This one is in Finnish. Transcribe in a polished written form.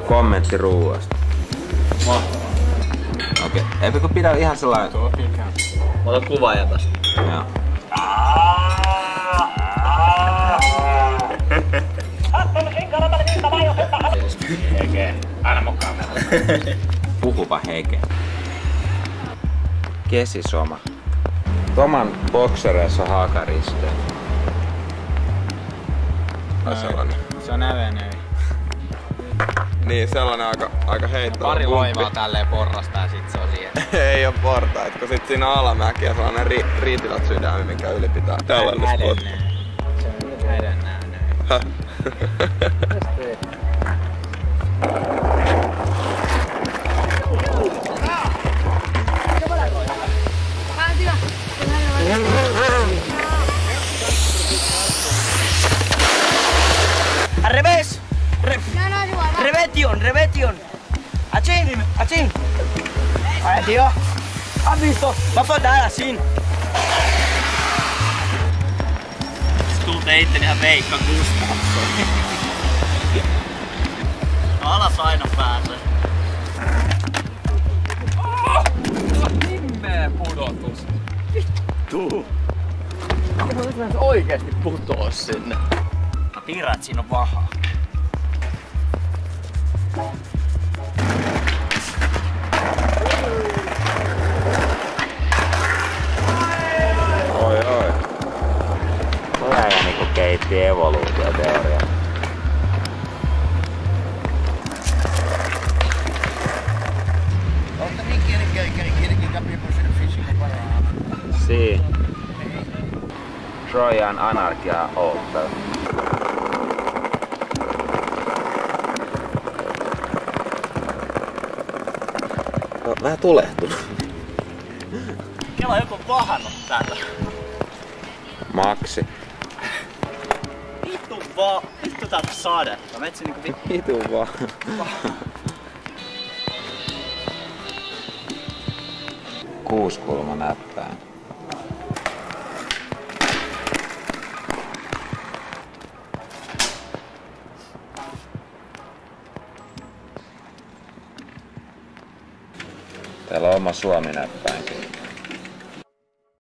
kommentti ruuasta. Mahtavaa. Okei, eipä kun pidä ihan sellainen... Tuo pinkään. Mä otan kuvaajan tästä. Joo. Heke. Aina mukaan. Puhuva heke. Kesisoma. Toman boksereissa on haakariste. Sellainen. Se on ävenöi. Niin, sellainen aika heittava. Pari loivaa tälleen porrasta ja sit se on siihen. Ei oo portaita, kun sit siinä on alamäki ja sellainen riitilät sydämi, minkä yli pitää tällainen spot. Se on nyt hädennää näin. Al revés. Revetion. Achin. Ay, tío. ¿Has visto? Va a faltar así. Tuntee itteni ihan Veikka Gustafsson. Alas aina pääsee. Himmeä pudotus. Vittu. Se oikeesti putoo sinne. Mä tiedän, että siinä on vahaa. Oi. Tulee niinku keitti evoluutioteoria. Si. Trojan Anarchia Opel. No, vähän tulehtunut. Kela joku vahannut täällä. Maksi. Vittu täältä sadetta. Mä etsin niinku Vitu vaan. Kuuskulma näppäin. Täällä on oma Suomi näppäinkin.